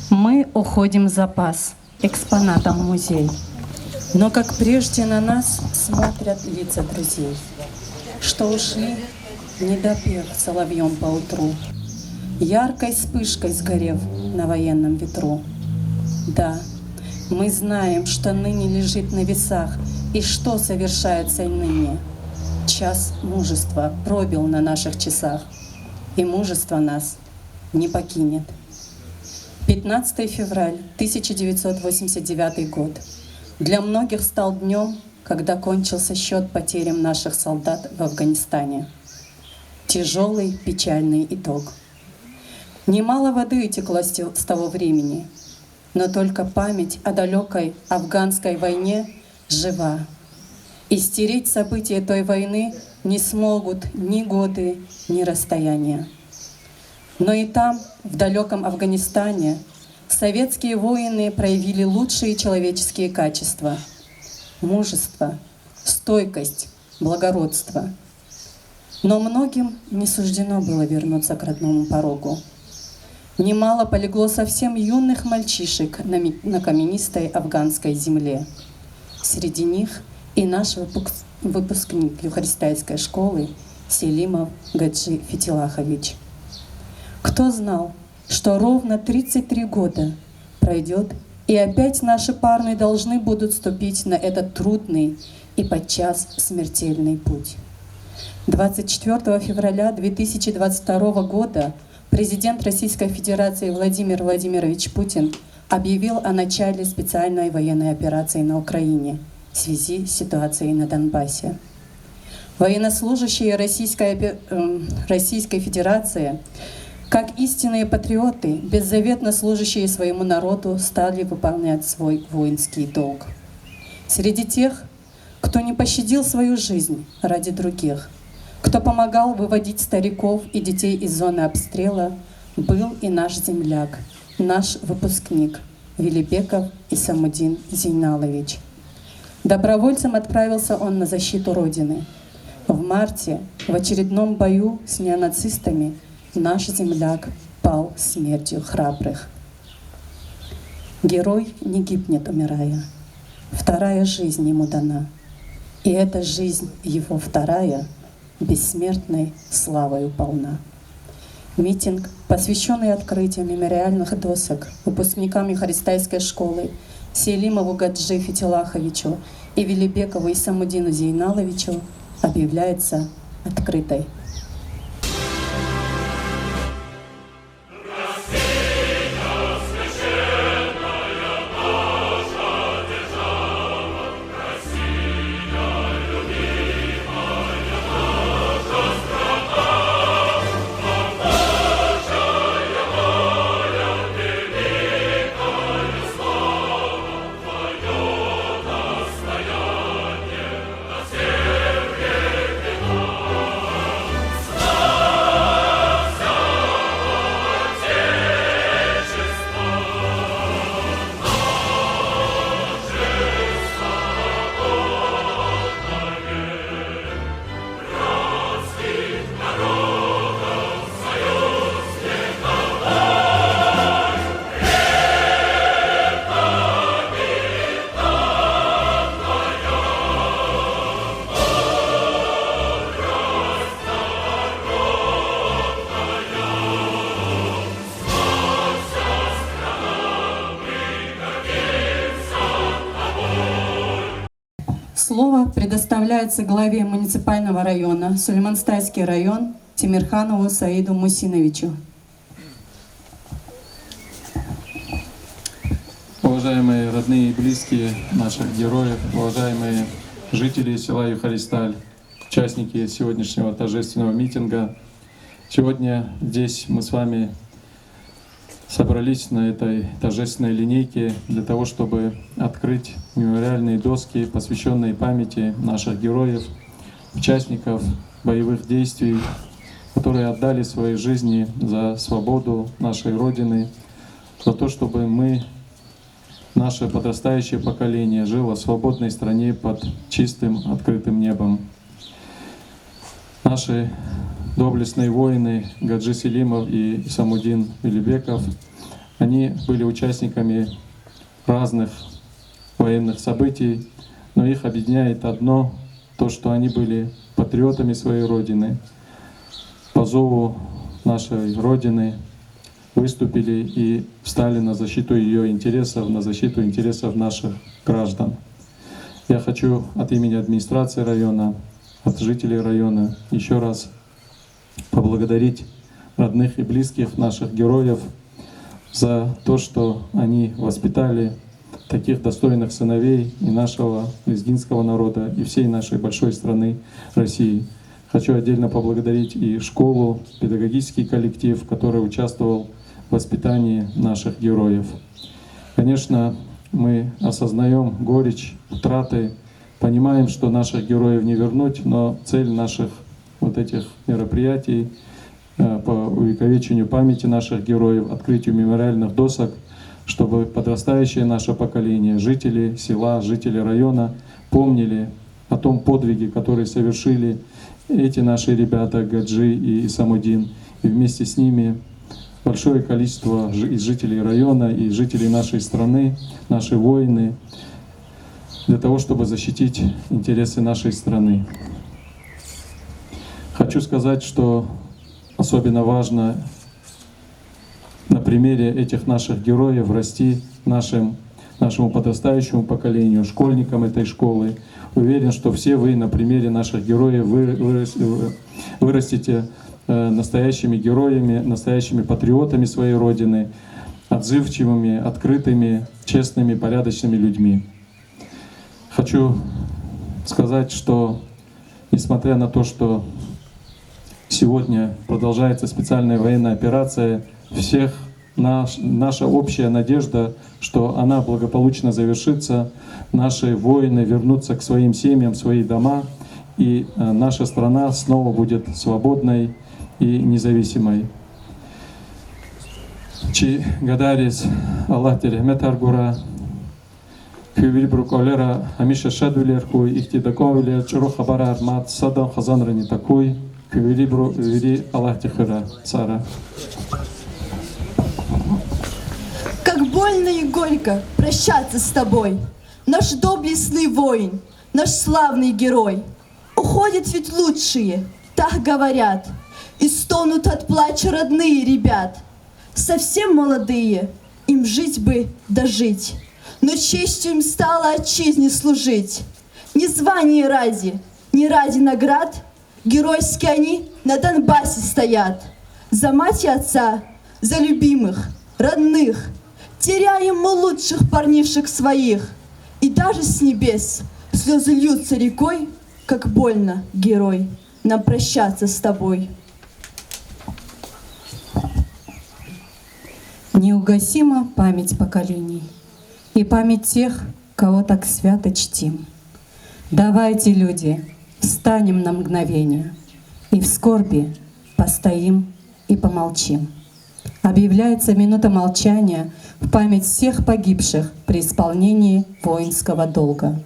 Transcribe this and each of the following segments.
Мы уходим в запас, экспонатом в музей. Но, как прежде, на нас смотрят лица друзей, что ушли, не допев соловьем поутру, яркой вспышкой сгорев на военном ветру. Да, мы знаем, что ныне лежит на весах, и что совершается ныне. Час мужества пробил на наших часах, и мужество нас не покинет. 15 февраль 1989 год для многих стал днем, когда кончился счет потерям наших солдат в Афганистане. Тяжелый, печальный итог. Немало воды утекло с того времени, но только память о далекой афганской войне жива. И стереть события той войны не смогут ни годы, ни расстояния. Но и там, в далеком Афганистане, советские воины проявили лучшие человеческие качества: мужество, стойкость, благородство. Но многим не суждено было вернуться к родному порогу. Немало полегло совсем юных мальчишек на каменистой афганской земле. Среди них и наш выпускник Юхаристайской школы Селимов Гаджи Фетилахович. Кто знал, что ровно 33 года пройдет, и опять наши парни должны будут ступить на этот трудный и подчас смертельный путь. 24 февраля 2022 года президент Российской Федерации Владимир Владимирович Путин объявил о начале специальной военной операции на Украине в связи с ситуацией на Донбассе. Военнослужащие Российской Федерации, как истинные патриоты, беззаветно служащие своему народу, стали выполнять свой воинский долг. Среди тех, кто не пощадил свою жизнь ради других, кто помогал выводить стариков и детей из зоны обстрела, был и наш земляк, наш выпускник Велибеков Исамудин Зейналович. Добровольцем отправился он на защиту Родины. В марте в очередном бою с неонацистами наш земляк пал смертью храбрых. Герой не гибнет, умирая. Вторая жизнь ему дана. И эта жизнь его вторая бессмертной славою полна. Митинг, посвященный открытию мемориальных досок выпускникам Юхаристайской школы Селимову Гаджи Фетилаховичу и Велибекову Исамудину Зейналовичу, объявляется открытой. Слово предоставляется главе муниципального района, Сулейманстайский район, Тимирханову Саиду Мусиновичу. Уважаемые родные и близкие наших героев, уважаемые жители села Юхаристаль, участники сегодняшнего торжественного митинга. Сегодня здесь мы с вами собрались на этой торжественной линейке для того, чтобы открыть мемориальные доски, посвященные памяти наших героев, участников боевых действий, которые отдали свои жизни за свободу нашей Родины, за то, чтобы мы, наше подрастающее поколение, жило в свободной стране под чистым открытым небом. Наши доблестные воины Гаджи Селимов и Исамудин Велибеков Они были участниками разных военных событий, но их объединяет одно, то, что они были патриотами своей Родины, по зову нашей Родины выступили и встали на защиту ее интересов, на защиту интересов наших граждан. Я хочу от имени администрации района, от жителей района еще раз поблагодарить родных и близких наших героев за то, что они воспитали таких достойных сыновей и нашего лезгинского народа, и всей нашей большой страны России. Хочу отдельно поблагодарить и школу, педагогический коллектив, который участвовал в воспитании наших героев. Конечно, мы осознаем горечь, утраты, понимаем, что наших героев не вернуть, но цель наших вот этих мероприятий по увековечению памяти наших героев, открытию мемориальных досок, чтобы подрастающее наше поколение, жители села, жители района помнили о том подвиге, который совершили эти наши ребята, Гаджи и Исамудин, и вместе с ними большое количество из жителей района и жителей нашей страны, наши воины, для того, чтобы защитить интересы нашей страны. Хочу сказать, что особенно важно на примере этих наших героев расти нашему подрастающему поколению, школьникам этой школы. Уверен, что все вы на примере наших героев вырастете настоящими героями, настоящими патриотами своей Родины, отзывчивыми, открытыми, честными, порядочными людьми. Хочу сказать, что несмотря на то, что сегодня продолжается специальная военная операция, наша общая надежда, что она благополучно завершится, наши воины вернутся к своим семьям, в свои дома, и наша страна снова будет свободной и независимой. Чи гадарис Аллах терехмет аргура, кювильбрук олера амиша шадулерку, ихтидакоулер чуру хабара армат садан хазанрани такой, кювильбру вери Аллах техера цара. Как больно и горько прощаться с тобой, наш доблестный воин, наш славный герой. Уходят ведь лучшие, так говорят, и стонут от плача родные ребят. Совсем молодые, им жить бы дожить, но честью им стало отчизне служить. Не звание ради, не ради наград, геройски они на Донбассе стоят. За мать и отца, за любимых, родных, теряем мы лучших парнишек своих. И даже с небес слезы льются рекой, как больно, герой, нам прощаться с тобой. Неугасима память поколений и память тех, кого так свято чтим. Давайте, люди, встанем на мгновение и в скорби постоим и помолчим. Объявляется минута молчания в память всех погибших при исполнении воинского долга.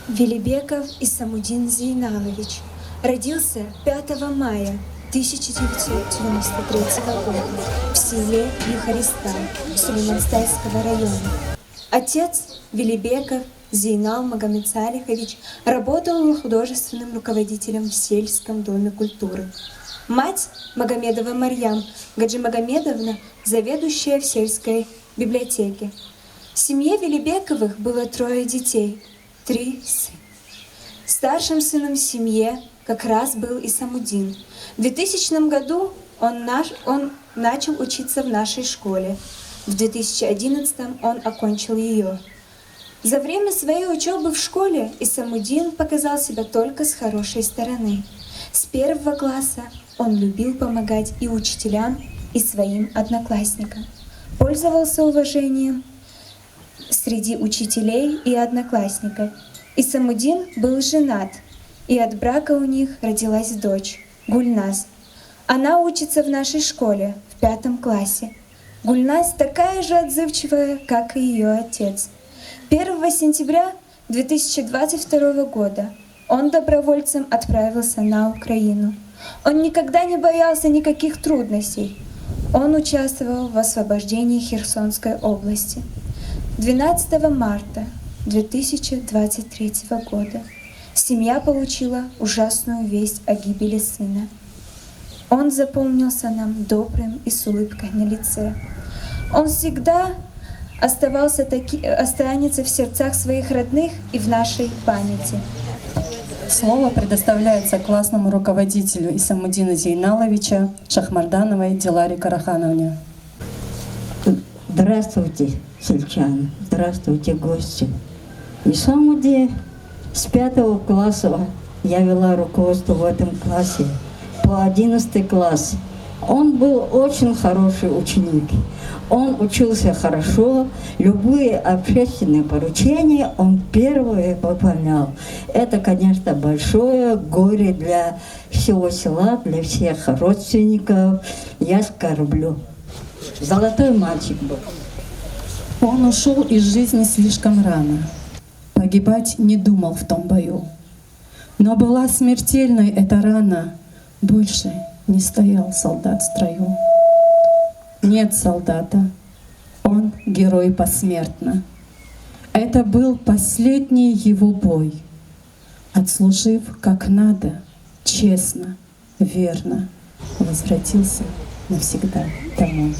Велибеков Исамудин Зейналович родился 5 мая 1993 года в селе Юхаристан Сулейманстайского района. Отец Велибеков Зейнал Магомедсалихович работал художественным руководителем в сельском доме культуры. Мать Магомедова Марьям Гаджи Магомедовна, заведующая в сельской библиотеке. В семье Велибековых было 3 детей. 3 сына. Старшим сыном в семье как раз был Исамудин. В 2000 году он начал учиться в нашей школе. В 2011 он окончил ее. За время своей учебы в школе Исамудин показал себя только с хорошей стороны. С 1 класса он любил помогать и учителям, и своим одноклассникам. Пользовался уважением среди учителей и одноклассников. Исамудин был женат, и от брака у них родилась дочь, Гульназ. Она учится в нашей школе, в 5 классе. Гульназ такая же отзывчивая, как и ее отец. 1 сентября 2022 года он добровольцем отправился на Украину. Он никогда не боялся никаких трудностей. Он участвовал в освобождении Херсонской области. 12 марта 2023 года семья получила ужасную весть о гибели сына. Он запомнился нам добрым и с улыбкой на лице. Он всегда останется в сердцах своих родных и в нашей памяти. Слово предоставляется классному руководителю Исамудина Зейналовича Шахмардановой Диларе Карахановне. Здравствуйте, сельчане, здравствуйте, гости. Исамуди с 5 класса я вела руководство в этом классе по 11 класс. Он был очень хороший ученик. Он учился хорошо, любые общественные поручения он первые выполнял. Это, конечно, большое горе для всего села, для всех родственников. Я скорблю. Золотой мальчик был. Он ушел из жизни слишком рано. Погибать не думал в том бою. Но была смертельной эта рана. Больше не стоял солдат в строю. Нет солдата, он герой посмертно. Это был последний его бой. Отслужив как надо, честно, верно, возвратился навсегда домой.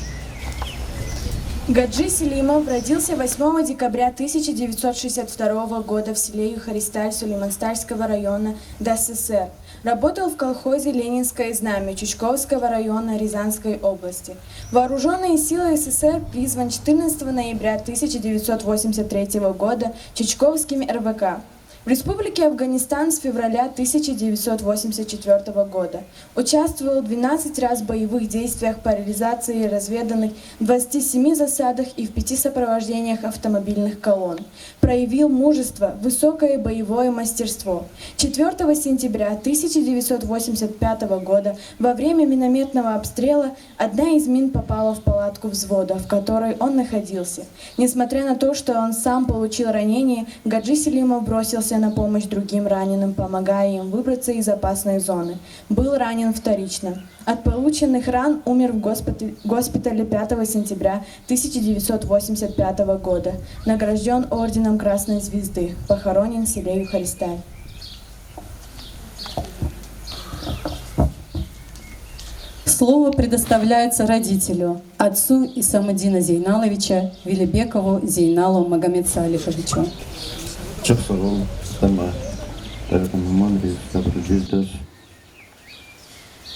Гаджи Селимов родился 8 декабря 1962 года в селе Юхаристаль Сулейманстальского района ДССР. Работал в колхозе «Ленинское знамя» Чучковского района Рязанской области. Вооруженные силы СССР призван 14 ноября 1983 года Чучковским РВК. В Республике Афганистан с февраля 1984 года. Участвовал 12 раз в боевых действиях по реализации разведанных 27 засадах и в 5 сопровождениях автомобильных колонн. Проявил мужество, высокое боевое мастерство. 4 сентября 1985 года во время минометного обстрела одна из мин попала в палатку взвода, в которой он находился. Несмотря на то, что он сам получил ранение, Гаджи Селимов бросился на помощь другим раненым, помогая им выбраться из опасной зоны. Был ранен вторично. От полученных ран умер в госпитале 5 сентября 1985 года. Награжден орденом Красной Звезды. Похоронен в селе Юхаристаль. Слово предоставляется родителю, отцу Исамудина Зейналовича Велибекову Зейналу Магомедсалиховичу. Чахсарол, сама, так мамри, кабруджиздас.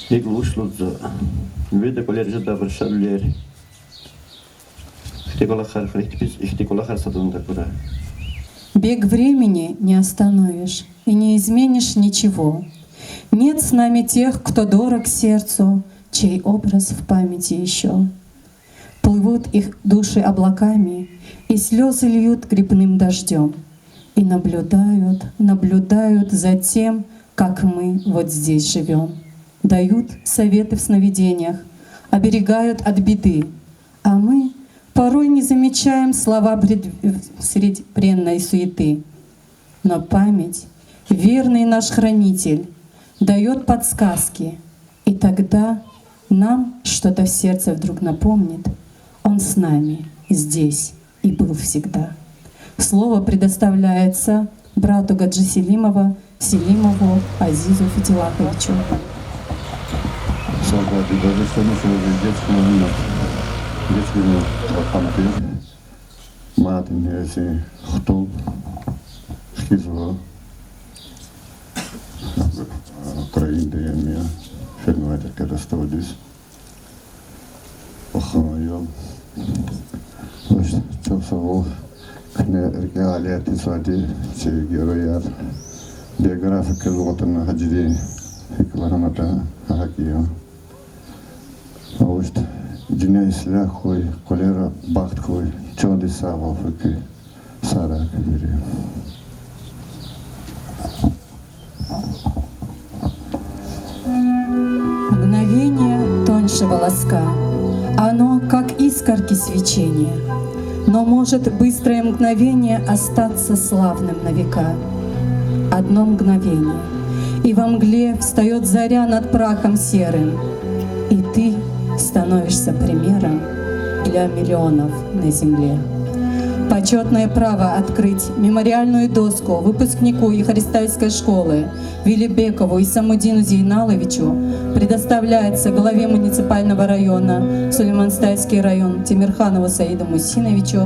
И глушлудза. Вида колледжа добршаллер. Ихтиколахар хрихтипис, ихтиколахар садундакура. Бег времени не остановишь и не изменишь ничего. Нет с нами тех, кто дорог сердцу, чей образ в памяти еще. Плывут их души облаками, и слезы льют грибным дождем. И наблюдают за тем, как мы вот здесь живем. Дают советы в сновидениях, оберегают от беды, а мы порой не замечаем слова среди бренной суеты. Но память, верный наш хранитель, дает подсказки, и тогда нам что-то в сердце вдруг напомнит. Он с нами здесь и был всегда. Слово предоставляется брату Гаджи Селимова Селимову Азизу Фетилаховичу. Солдаты, даже что нашего детского момента. Детского памяти. Мать мне если хтул, хизва, Украина я меня фермует когда стодис. Охоронил. Значит, часовой. Реалият исади герояр биографика золотана хаджи хикварамата хакия. Ост Dünya silah koy, kolera baht koy, çoğundu sağ Afrika, sarak veriyor. Мгновение тоньше волоска, оно как искорки свечения, но может быстрое мгновение остаться славным на века. Одно мгновение, и во мгле встает заря над прахом серым, и ты становишься примером для миллионов на земле. Почетное право открыть мемориальную доску выпускнику Юхаристальской школы Вилибекову Исамудину Зейналовичу предоставляется главе муниципального района Сулейманстайский район Тимирханову Саиду Мусиновичу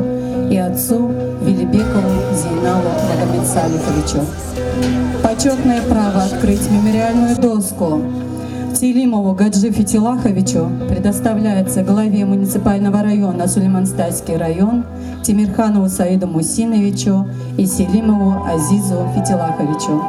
и отцу Вилибекову Зейналу Магомедсалиховичу. Почетное право открыть мемориальную доску Селимову Гаджи Фетилаховичу предоставляется главе муниципального района Сулейманстайский район Тимирханову Саиду Мусиновичу и Селимову Азизу Фетилаховичу.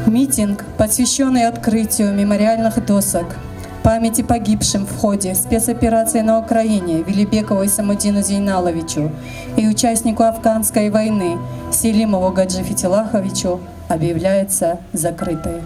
Митинг, посвященный открытию мемориальных досок памяти погибшим в ходе спецоперации на Украине Вилибекову Исамудину Зейналовичу и участнику Афганской войны Селимову Гаджи Фетилаховичу, объявляется закрытой.